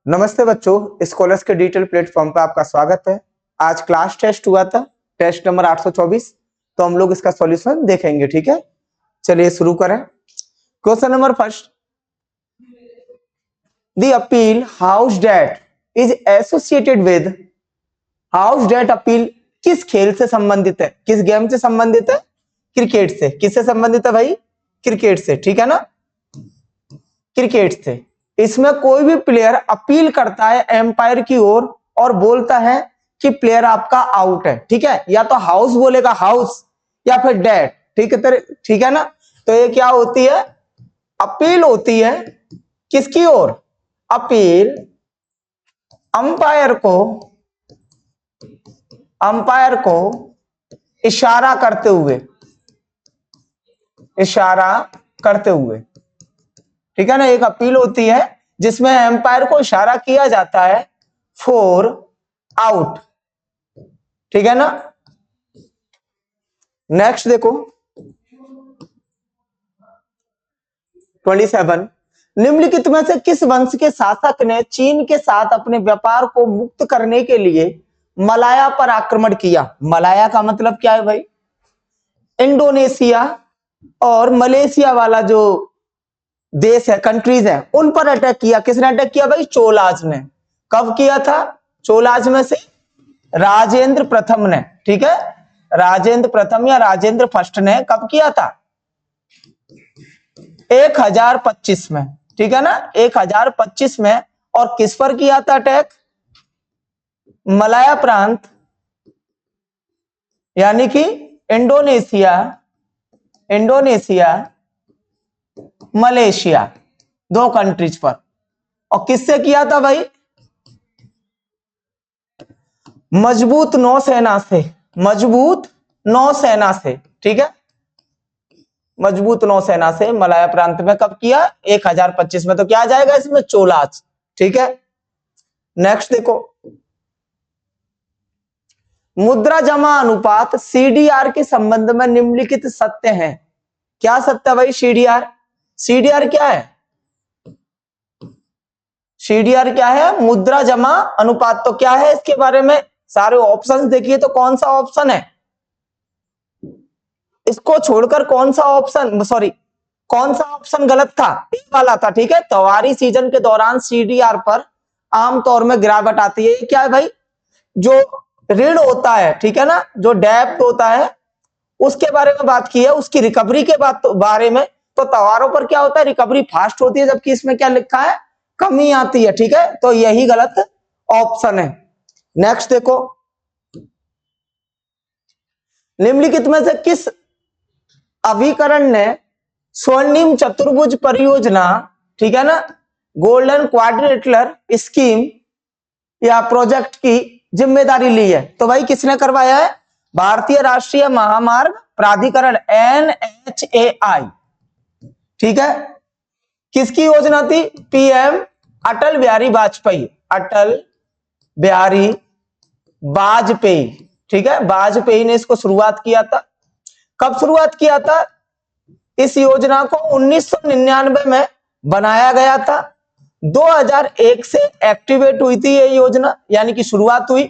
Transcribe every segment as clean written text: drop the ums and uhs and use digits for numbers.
नमस्ते बच्चों, स्कॉलर्स के डिजिटल प्लेटफॉर्म पर आपका स्वागत है। आज क्लास टेस्ट हुआ था, टेस्ट नंबर 824। तो हम लोग इसका सॉल्यूशन देखेंगे, ठीक है। चलिए शुरू करें। Question number first, the appeal house date is associated with, house date appeal किस खेल से संबंधित है, किस गेम से संबंधित है? क्रिकेट से। किससे संबंधित है भाई? क्रिकेट से, ठीक है ना, क्रिकेट से। इसमें कोई भी प्लेयर अपील करता है एम्पायर की ओर और बोलता है कि प्लेयर आपका आउट है, ठीक है। या तो हाउस बोलेगा, हाउस, या फिर डेट, ठीक है ना। तो ये क्या होती है? अपील होती है। किसकी ओर? अपील अंपायर को इशारा करते हुए, ठीक है ना। एक अपील होती है जिसमें एम्पायर को इशारा किया जाता है फॉर आउट, ठीक है ना। नेक्स्ट देखो 27, निम्नलिखित में से किस वंश के शासक ने चीन के साथ अपने व्यापार को मुक्त करने के लिए मलाया पर आक्रमण किया? मलाया का मतलब क्या है भाई? इंडोनेशिया और मलेशिया वाला जो देश है, कंट्रीज है, उन पर अटैक किया। किसने अटैक किया भाई? चोलाज ने। कब किया था? चोलाज में से राजेंद्र प्रथम ने, ठीक है। राजेंद्र प्रथम या राजेंद्र फर्स्ट ने कब किया था? 1025 में, ठीक है ना, 1025 में। और किस पर किया था अटैक? मलाया प्रांत, यानी कि इंडोनेशिया मलेशिया, दो कंट्रीज पर। और किससे किया था भाई? मजबूत नौसेना से, ठीक है। मजबूत नौसेना से मलाया प्रांत में कब किया? 1025 में। तो क्या आ जाएगा इसमें? चोलाज, ठीक है। नेक्स्ट देखो, मुद्रा जमा अनुपात सीडीआर के संबंध में निम्नलिखित सत्य है। क्या सत्य है भाई? सीडीआर क्या है? सीडीआर क्या है? मुद्रा जमा अनुपात। तो क्या है इसके बारे में? सारे ऑप्शंस देखिए, तो कौन सा ऑप्शन है? इसको छोड़कर कौन सा ऑप्शन गलत था? ए वाला था, ठीक है। त्योहारी सीजन के दौरान सीडीआर पर आमतौर में गिरावट आती है। क्या है भाई? जो ऋण होता है, ठीक है ना, जो डेब्ट होता है, उसके बारे में बात की है, उसकी रिकवरी के बारे में। तो त्योहारों पर क्या होता है? रिकवरी फास्ट होती है, जबकि इसमें क्या लिखा है? कमी आती है, ठीक है। तो यही गलत ऑप्शन है। नेक्स्ट देखो, निम्नलिखित में से किस अभिकरण ने स्वर्णिम चतुर्भुज परियोजना, ठीक है ना, गोल्डन क्वाड्रिलेटरल स्कीम या प्रोजेक्ट की जिम्मेदारी ली है? तो भाई किसने करवाया है? भारतीय राष्ट्रीय महामार्ग प्राधिकरण, NHAI, ठीक है। किसकी योजना थी? पीएम अटल बिहारी वाजपेयी, ठीक है। वाजपेयी ने इसको शुरुआत किया था। कब शुरुआत किया था? इस योजना को 1999 में बनाया गया था। 2001 से एक्टिवेट हुई थी ये योजना, यानी कि शुरुआत हुई,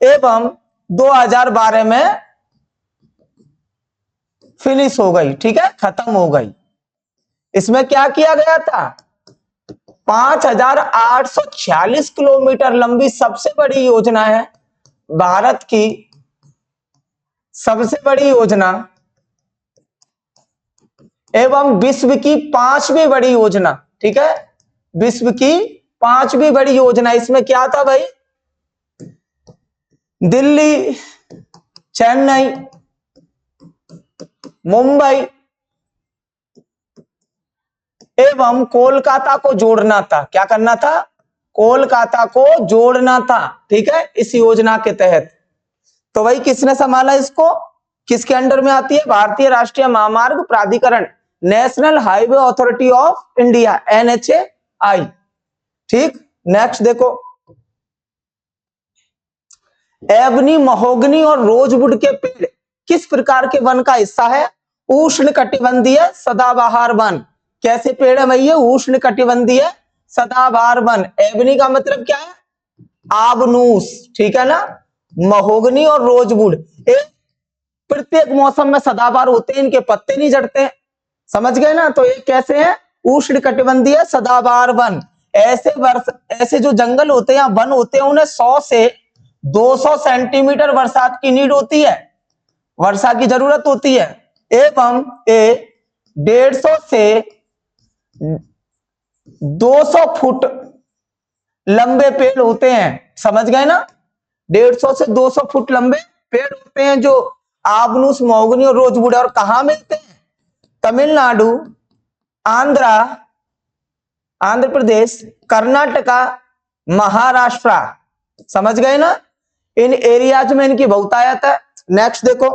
एवं 2012 में फिनिश हो गई, ठीक है, खत्म हो गई। इसमें क्या किया गया था? 5846 किलोमीटर लंबी सबसे बड़ी योजना है, भारत की सबसे बड़ी योजना एवं विश्व की 5वीं बड़ी योजना, ठीक है, विश्व की 5वीं बड़ी योजना। इसमें क्या था भाई? दिल्ली, चेन्नई, मुंबई एवं कोलकाता को जोड़ना था। क्या करना था? कोलकाता को जोड़ना था, ठीक है, इस योजना के तहत। तो भाई किसने संभाला इसको? किसके अंडर में आती है? भारतीय राष्ट्रीय महामार्ग प्राधिकरण, national highway authority of India, NHAI, ठीक। नेक्स्ट देखो, एबनी, महोगनी और रोजवुड के पेड़ किस प्रकार के वन का हिस्सा है? उष्णकटिबंधीय सदाबहार वन। कैसे पेड़ है भाई ये? उष्णकटिबंधीय सदाबहार वन। एबनी का मतलब क्या है? आबनूस, ठीक है ना। महोगनी और रोजवुड, प्रत्येक मौसम में सदाबहार होते हैं, इनके पत्ते नहीं झड़ते हैं, समझ गए ना। तो ये कैसे है? उष्णकटिबंधीय सदाबहार वन। ऐसे जो जंगल होते हैं या वन होते हैं, उन्हें 100 से 200 सेंटीमीटर बरसात की नीड होती है, वर्षा की जरूरत होती है। एवं 150 से 200 फुट लंबे पेड़ होते हैं, समझ गए ना। 150 से 200 फुट लंबे पेड़ होते हैं जो आबनूस, महोगनी और रोजवुड। और कहां मिलते हैं? तमिलनाडु, आंध्र प्रदेश, कर्नाटका, महाराष्ट्र, समझ गए ना। इन एरियाज में इनकी बहुतायत है। नेक्स्ट देखो,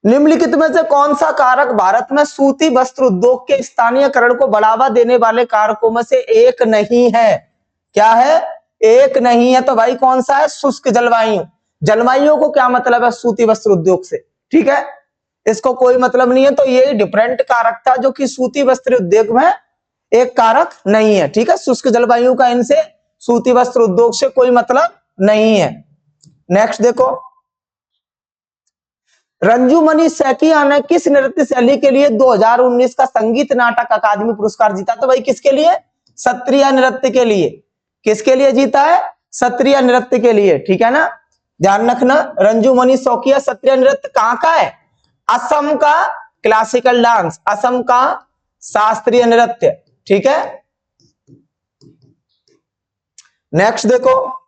निम्नलिखित में से कौन सा कारक भारत में सूती वस्त्र उद्योग के स्थानीयकरण को बढ़ावा देने वाले कारकों में से एक नहीं है? क्या है? एक नहीं है। तो भाई कौन सा है? शुष्क जलवायु। जलवायु को क्या मतलब है सूती वस्त्र उद्योग से? ठीक है, इसको कोई मतलब नहीं है। तो ये डिफरेंट कारक था जो कि सूती वस्त्र उद्योग में एक कारक नहीं है। ठीक है, शुष्क जलवायु का इनसे सूती वस्त्र उद्योग से कोई मतलब नहीं है। नेक्स्ट देखो, रंजूमणि सैकिया ने किस नृत्य शैली के लिए 2019 का संगीत नाटक अकादमी पुरस्कार जीता? तो भाई किसके लिए? सत्रिया नृत्य के लिए। किसके लिए जीता है? सत्रिया नृत्य के लिए, ठीक है ना। ध्यान रखना, रंजूमणि सैकिया सत्रिया नृत्य कहां का है? असम का क्लासिकल डांस, असम का शास्त्रीय नृत्य, ठीक है। नेक्स्ट देखो,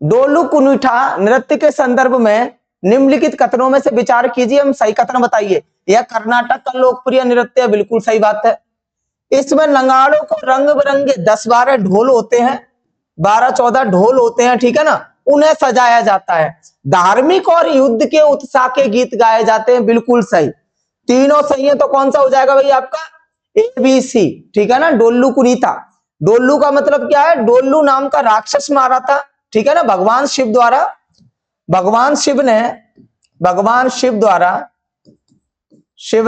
डोलू कुनिठा नृत्य के संदर्भ में निम्नलिखित कथनों में से विचार कीजिए, हम सही कथन बताइए। यह कर्नाटक का लोकप्रिय नृत्य है, बिल्कुल सही बात है। इसमें नगाड़ों को रंग बिरंगे 10-12 ढोल होते हैं, 12-14 ढोल होते हैं, ठीक है ना, उन्हें सजाया जाता है। धार्मिक और युद्ध के उत्साह के गीत गाए जाते हैं, बिल्कुल सही। तीनों सही है, तो कौन सा हो जाएगा भाई आपका? ABC, ठीक है ना। डोल्लू कुनीता, डोल्लू का मतलब क्या है? डोल्लू नाम का राक्षस मारा था, ठीक है ना, भगवान शिव द्वारा। भगवान शिव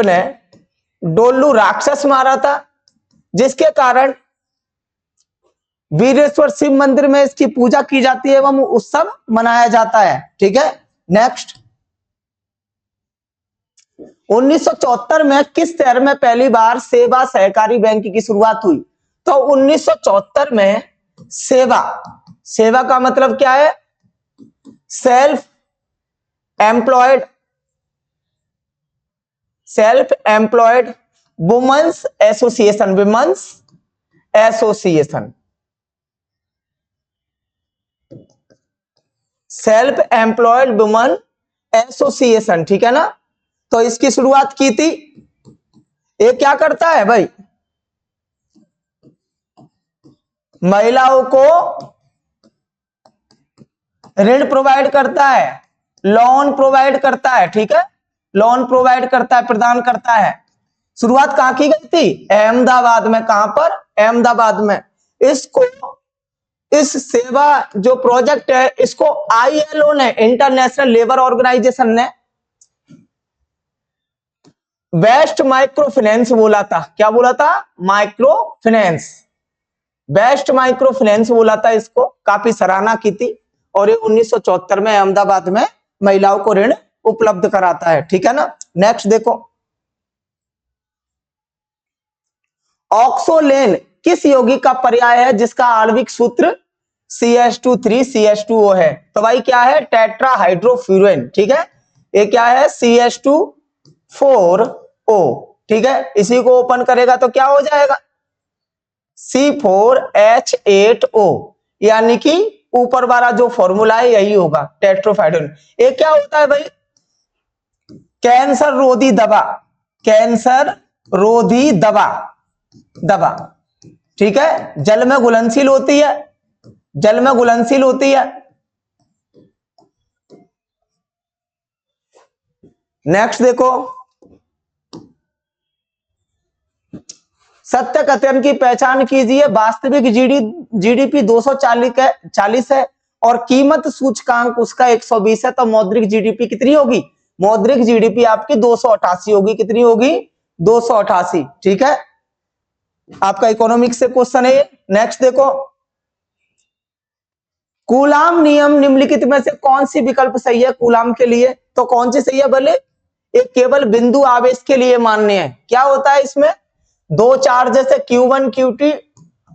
ने डोल्लू राक्षस मारा था, जिसके कारण वीरेश्वर शिव मंदिर में इसकी पूजा की जाती है एवं उत्सव मनाया जाता है, ठीक है। नेक्स्ट, 1974 में किस शहर में पहली बार सेवा सहकारी बैंक की शुरुआत हुई? तो 1974 में सेवा का मतलब क्या है? Self employed women's association, self employed women association, ठीक है ना। तो इसकी शुरुआत की थी। ये क्या करता है भाई? महिलाओं को ऋण प्रोवाइड करता है, लोन प्रोवाइड करता है, ठीक है, लोन प्रोवाइड करता है, प्रदान करता है। शुरुआत कहां की गई थी? अहमदाबाद में। कहां पर? अहमदाबाद में। इस सेवा जो प्रोजेक्ट है, इसको ILO ने, इंटरनेशनल लेबर ऑर्गेनाइजेशन ने बेस्ट माइक्रो फाइनेंस बोला था। क्या बोला था? Micro finance, best micro finance बोला था इसको, काफी सराहना की थी। और ये 1974 में अहमदाबाद में महिलाओं को ऋण उपलब्ध कराता है, ठीक है ना। नेक्स्ट देखो, ऑक्सोलेन किस यौगिक का पर्याय है जिसका आणविक सूत्र CH2 है? तो भाई क्या है? टेट्राहाइड्रोफ्यूरेन, ठीक है। ये क्या है? CH2 4O, ठीक है। इसी को ओपन करेगा तो क्या हो जाएगा? C4H8O, यानी कि ऊपर वाला जो फॉर्मूला है यही होगा, टेट्राहाइड्रोफ्यूरेन। ये क्या होता है भाई? कैंसर रोधी दवा, ठीक है। जल में घुलनशील होती है, नेक्स्ट देखो, सत्य कथन की पहचान कीजिए। वास्तविक GDP 240 है और कीमत सूचकांक उसका 120 है, तो मौद्रिक GDP कितनी होगी? मौद्रिक जीडीपी आपकी 288 होगी। कितनी होगी? 288। ठीक है, आपका इकोनॉमिक्स से क्वेश्चन है। नेक्स्ट देखो, कूलाम नियम निम्नलिखित में से कौन सी विकल्प सही है कूलाम के लिए? तो कौन सी सही है बोले? एक केवल बिंदु आवेश के लिए मान्य है। क्या होता है इसमें? दो चार्ज जैसे Q1 Q2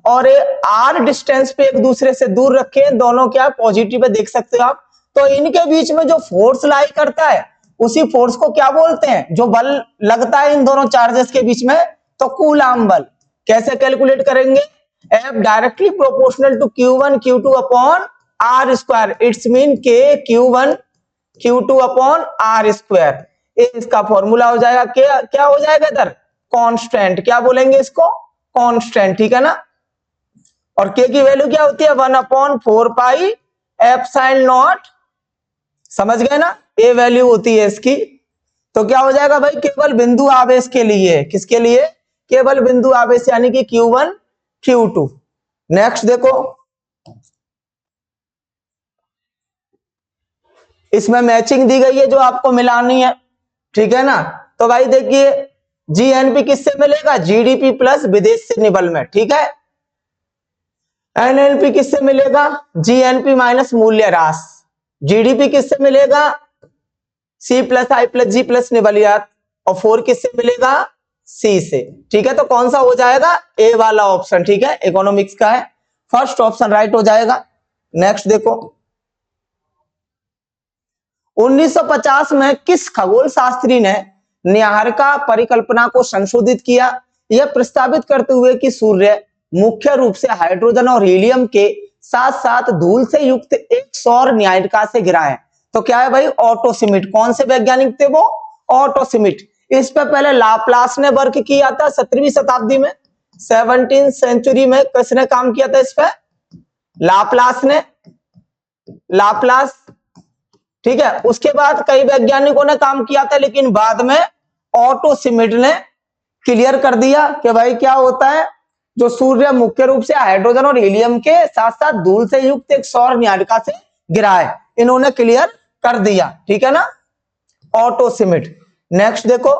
और r डिस्टेंस पे एक दूसरे से दूर रखे, दोनों क्या पॉजिटिव है, देख सकते हो आप। तो इनके बीच में जो फोर्स लाई करता है उसी फोर्स को क्या बोलते हैं? जो बल लगता है इन दोनों चार्जेस के बीच में, तो कूलाम बल। कैसे कैलकुलेट करेंगे? F directly proportional to Q1 Q2 upon r square. It's mean K Q1 Q2 upon r square. इसका फॉर्मूला हो जाएगा क्या हो जाएगा इधर? कांस्टेंट। क्या बोलेंगे इसको? कांस्टेंट। ठीक है ना। और के की वैल्यू क्या होती है? 1/4 पाई एप्सिलॉन नॉट। समझ गए ना? ये वैल्यू होती है इसकी। तो क्या हो जाएगा भाई? केवल बिंदु आवेश के लिए। किसके लिए? केवल बिंदु आवेश, यानी कि Q1 Q2। नेक्स्ट देखो, इसमें मैचिंग दी गई है जो आपको मिलानी है। ठीक है ना। तो भाई देखिए, जीएनपी किससे मिलेगा? जीडीपी प्लस विदेश से निवलमेंट। ठीक है। एनएनपी किससे मिलेगा? जीएनपी माइनस मूल्य ह्रास। जीडीपी किससे मिलेगा? सी प्लस आई प्लस जी प्लस निवलियात। और 4 किससे मिलेगा? सी से। ठीक है, तो कौन सा हो जाएगा? ए वाला ऑप्शन। ठीक है, इकोनॉमिक्स का है, फर्स्ट ऑप्शन राइट हो जाएगा। नेक्स्ट देखो, 1950 में किस खगोल शास्त्री ने न्याहारिका परिकल्पना को संशोधित किया? यह प्रस्तावित करते हुए कि सूर्य मुख्य रूप से हाइड्रोजन और हीलियम के साथ साथ धूल से युक्त एक सौर न्यायिका से घिरा है। तो क्या है भाई? Auto Smith. कौन से वैज्ञानिक थे वो? Auto Smith. इस पर पहले लाप्लास ने वर्क किया था 17वीं शताब्दी में। 17th सेंचुरी में किसने काम किया था इस पर? लाप्लास ने। लाप्लास। ठीक है, उसके बाद कई वैज्ञानिकों ने काम किया था, लेकिन बाद में ऑटो स्मिथ ने क्लियर कर दिया कि भाई क्या होता है, जो सूर्य मुख्य रूप से हाइड्रोजन और हीलियम के साथ साथ धूल से युक्त एक सौर न्यायिका से घिरा है। इन्होंने क्लियर कर दिया। ठीक है ना, ऑटो स्मिथ। नेक्स्ट देखो,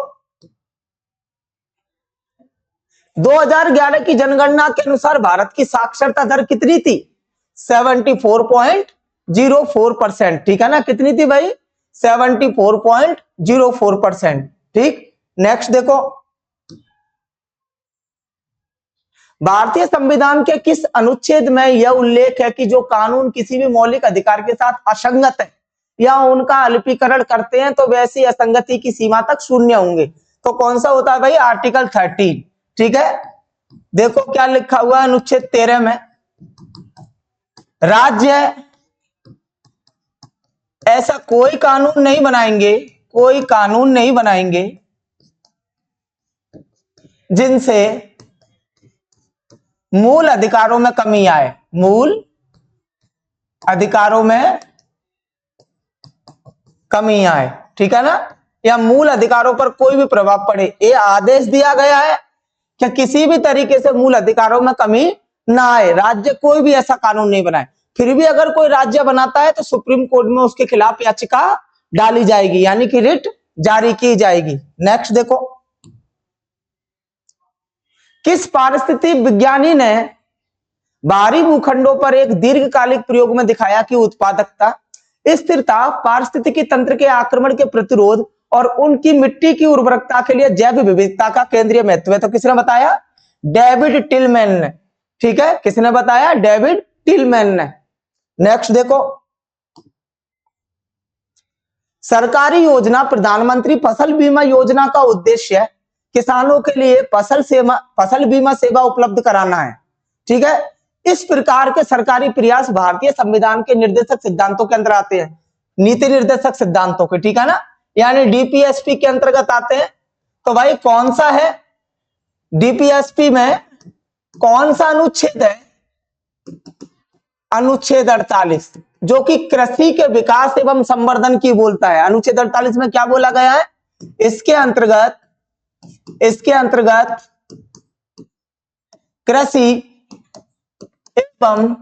2011 की जनगणना के अनुसार भारत की साक्षरता दर कितनी थी? 74.04%। ठीक है ना। कितनी थी भाई? 74.04%। ठीक। नेक्स्ट देखो, भारतीय संविधान के किस अनुच्छेद में यह उल्लेख है कि जो कानून किसी भी मौलिक अधिकार के साथ असंगत है या उनका अल्पीकरण करते हैं तो वैसी असंगति की सीमा तक शून्य होंगे? तो कौन सा होता है भाई? आर्टिकल 13। ठीक है, देखो क्या लिखा हुआ है अनुच्छेद 13 में, राज्य ऐसा कोई कानून नहीं बनाएंगे, कोई कानून नहीं बनाएंगे जिनसे मूल अधिकारों में कमी आए। मूल अधिकारों में कमी आए। ठीक है ना, या मूल अधिकारों पर कोई भी प्रभाव पड़े। ये आदेश दिया गया है कि किसी भी तरीके से मूल अधिकारों में कमी ना आए। राज्य कोई भी ऐसा कानून नहीं बनाए। फिर भी अगर कोई राज्य बनाता है तो सुप्रीम कोर्ट में उसके खिलाफ याचिका डाली जाएगी, यानी कि रिट जारी की जाएगी। नेक्स्ट देखो, किस पारिस्थितिक विज्ञानी ने बाहरी भूखंडों पर एक दीर्घकालिक प्रयोग में दिखाया कि उत्पादकता, स्थिरता, पारिस्थितिकी तंत्र के आक्रमण के प्रतिरोध और उनकी मिट्टी की उर्वरकता के लिए जैव विविधता का केंद्रीय महत्व है? तो किसने बताया? डेविड टिलमैन ने। ठीक है, किसने बताया? डेविड टिलमैन ने। नेक्स्ट देखो, सरकारी योजना प्रधानमंत्री फसल बीमा योजना का उद्देश्य किसानों के लिए फसल बीमा सेवा उपलब्ध कराना है। ठीक है, इस प्रकार के सरकारी प्रयास भारतीय संविधान के निर्देशक सिद्धांतों के अंदर आते हैं, नीति निर्देशक सिद्धांतों के। ठीक है ना, यानी डीपीएसपी के अंतर्गत आते हैं। तो भाई कौन सा है डीपीएसपी में? कौन सा अनुच्छेद है? अनुच्छेद 48, जो कि कृषि के विकास एवं संवर्धन की बोलता है। अनुच्छेद 48 में क्या बोला गया है? इसके अंतर्गत कृषि एवं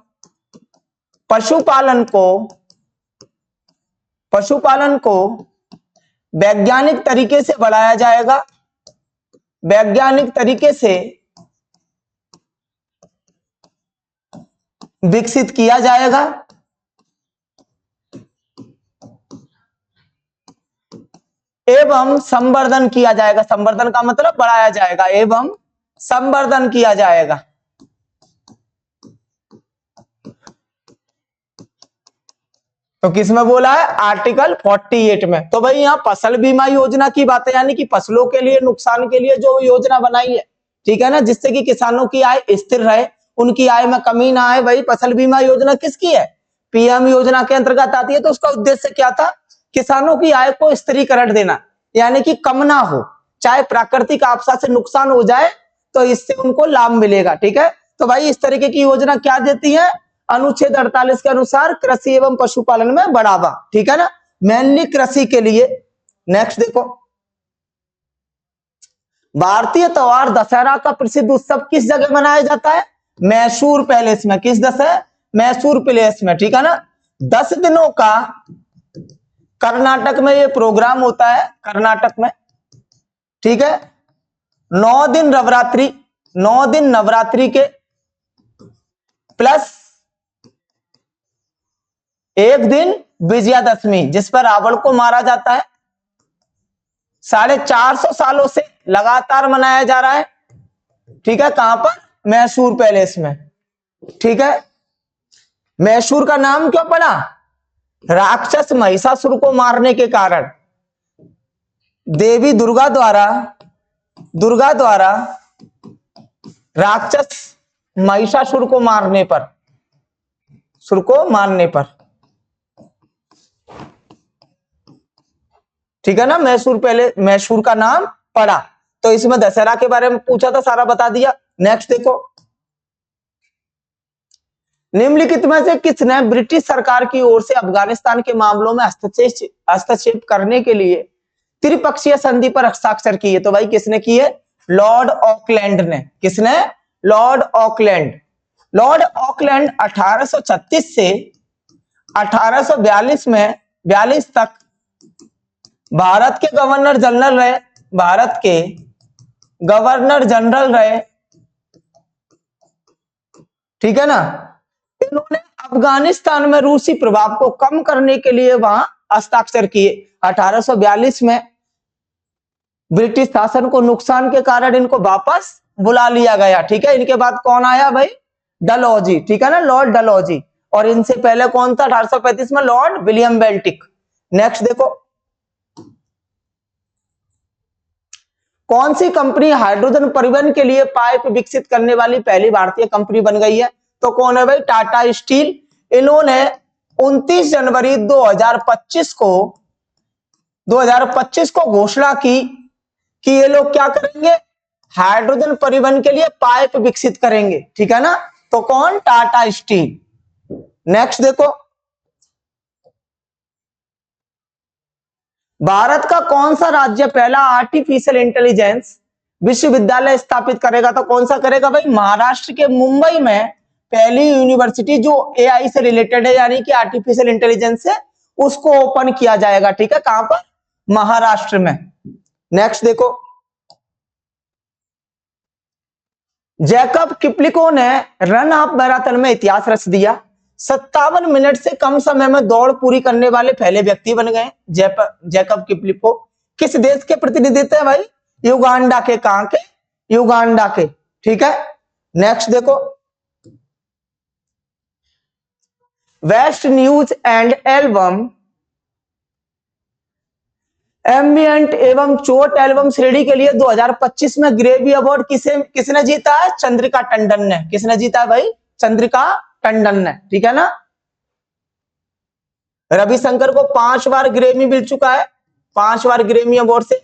पशुपालन को वैज्ञानिक तरीके से बढ़ाया जाएगा, वैज्ञानिक तरीके से विकसित किया जाएगा, एवं संवर्धन किया जाएगा। संवर्धन का मतलब बढ़ाया जाएगा, एवं संवर्धन किया जाएगा। तो किसमें बोला है? आर्टिकल 48 में। तो भाई यहाँ फसल बीमा योजना की बात है, यानी कि फसलों के लिए नुकसान के लिए जो योजना बनाई है, ठीक है ना, जिससे कि किसानों की आय स्थिर रहे, उनकी आय में कमी ना आए। भाई फसल बीमा योजना किसकी है? पीएम योजना के अंतर्गत आती है। तो उसका उद्देश्य क्या था? किसानों की आय को स्थिरीकरण देना, यानी कि कम ना हो, चाहे प्राकृतिक आपदा से नुकसान हो जाए तो इससे उनको लाभ मिलेगा। ठीक है, तो भाई इस तरीके की योजना क्या देती है? अनुच्छेद 48 के अनुसार कृषि एवं पशुपालन में बढ़ावा। ठीक है ना, मेनली कृषि के लिए। नेक्स्ट देखो, भारतीय त्योहार दशहरा का प्रसिद्ध उत्सव किस जगह मनाया जाता है? मैसूर पैलेस में। किस दशहरा? मैसूर पैलेस में। ठीक है ना, 10 दिनों का कर्नाटक में ये प्रोग्राम होता है, कर्नाटक में। ठीक है, 9 दिन नवरात्रि, 9 दिन नवरात्रि के प्लस 1 दिन विजयादशमी, जिस पर रावण को मारा जाता है। 450 सालों से लगातार मनाया जा रहा है। ठीक है, कहां पर? मैसूर पैलेस में। ठीक है, मैसूर का नाम क्यों पड़ा? राक्षस महिषासुर को मारने के कारण देवी दुर्गा द्वारा राक्षस महिषासुर को मारने पर, ठीक है ना, मैसूर का नाम पड़ा। तो इसमें दशहरा के बारे में पूछा था, सारा बता दिया। नेक्स्ट देखो, निम्नलिखित में से किसने ब्रिटिश सरकार की ओर से अफगानिस्तान के मामलों में हस्तक्षेप करने के लिए त्रिपक्षीय संधि पर हस्ताक्षर किए? तो भाई किसने किए? लॉर्ड ऑकलैंड ने। किसने? Lord Auckland. लॉर्ड ऑकलैंड 1836 से 1842 तक भारत के गवर्नर जनरल रहे। ठीक है ना, इन्होंने अफगानिस्तान में रूसी प्रभाव को कम करने के लिए वहां हस्ताक्षर किए। 1842 में ब्रिटिश शासन को नुकसान के कारण इनको वापस बुला लिया गया। ठीक है, इनके बाद कौन आया भाई? डलहौजी। ठीक है ना, लॉर्ड डलहौजी। और इनसे पहले कौन था? 1835 में लॉर्ड विलियम बेंटिक। नेक्स्ट देखो, कौन सी कंपनी हाइड्रोजन परिवहन के लिए पाइप विकसित करने वाली पहली भारतीय कंपनी बन गई है? तो कौन है भाई? टाटा स्टील। इन्होंने 29 जनवरी 2025 को घोषणा की कि ये लोग क्या करेंगे? हाइड्रोजन परिवहन के लिए पाइप विकसित करेंगे। ठीक है ना, तो कौन? टाटा स्टील। नेक्स्ट देखो, भारत का कौन सा राज्य पहला आर्टिफिशियल इंटेलिजेंस विश्वविद्यालय स्थापित करेगा? तो कौन सा करेगा भाई? महाराष्ट्र के मुंबई में पहली यूनिवर्सिटी जो एआई से रिलेटेड है, यानी कि आर्टिफिशियल इंटेलिजेंस से, उसको ओपन किया जाएगा। ठीक है, कहां पर? महाराष्ट्र में। नेक्स्ट देखो, जैकब किपलिको ने रन ऑफ मैराथन में इतिहास रच दिया। 57 मिनट से कम समय में दौड़ पूरी करने वाले पहले व्यक्ति बन गए जैकब किपलिको। किस देश के प्रतिनिधित्व है भाई? युगांडा के। कहां के? युगांडा के। ठीक है, नेक्स्ट देखो, west news and album ambient एवं चोट एल्बम श्रेणी के लिए 2025 में ग्रेवी अवार्ड किसने जीता है? चंद्रिका टंडन ने। किसने जीता है भाई? चंद्रिका टंडन ने। ठीक है ना, रविशंकर को 5 बार ग्रेमी मिल चुका है, 5 बार ग्रेमी अवार्ड से,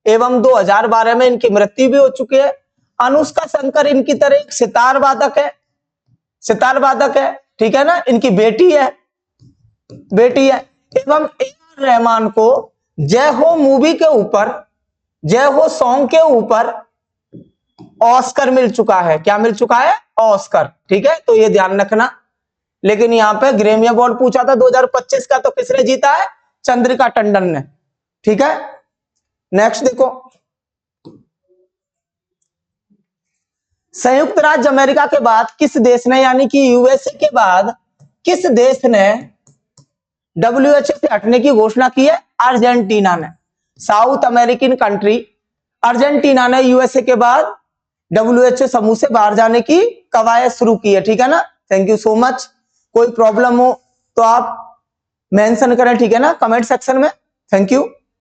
एवं 2012 में इनकी मृत्यु भी हो चुकी है। अनुष्का शंकर इनकी तरह एक सितार वादक है। ठीक है ना, इनकी बेटी है। एवं A.R. रहमान को जय हो मूवी के ऊपर, जय हो सॉन्ग के ऊपर ऑस्कर मिल चुका है। क्या मिल चुका है? ऑस्कर। ठीक है, तो ये ध्यान रखना। लेकिन यहाँ पे ग्रेमी अवार्ड पूछा था 2025 का, तो किसने जीता है? चंद्रिका टंडन ने। ठीक है, नेक्स्ट देखो, संयुक्त राज्य अमेरिका के बाद किस देश ने, यानी कि यूएसए के बाद किस देश ने डब्ल्यूएचओ से हटने की घोषणा की है? अर्जेंटीना ने। साउथ अमेरिकन कंट्री अर्जेंटीना ने यूएसए के बाद डब्ल्यूएचओ समूह से बाहर जाने की कवायद शुरू की है। ठीक है ना, थैंक यू सो मच। कोई प्रॉब्लम हो तो आप मेंशन करें, ठीक है ना, कमेंट सेक्शन में। Thank you.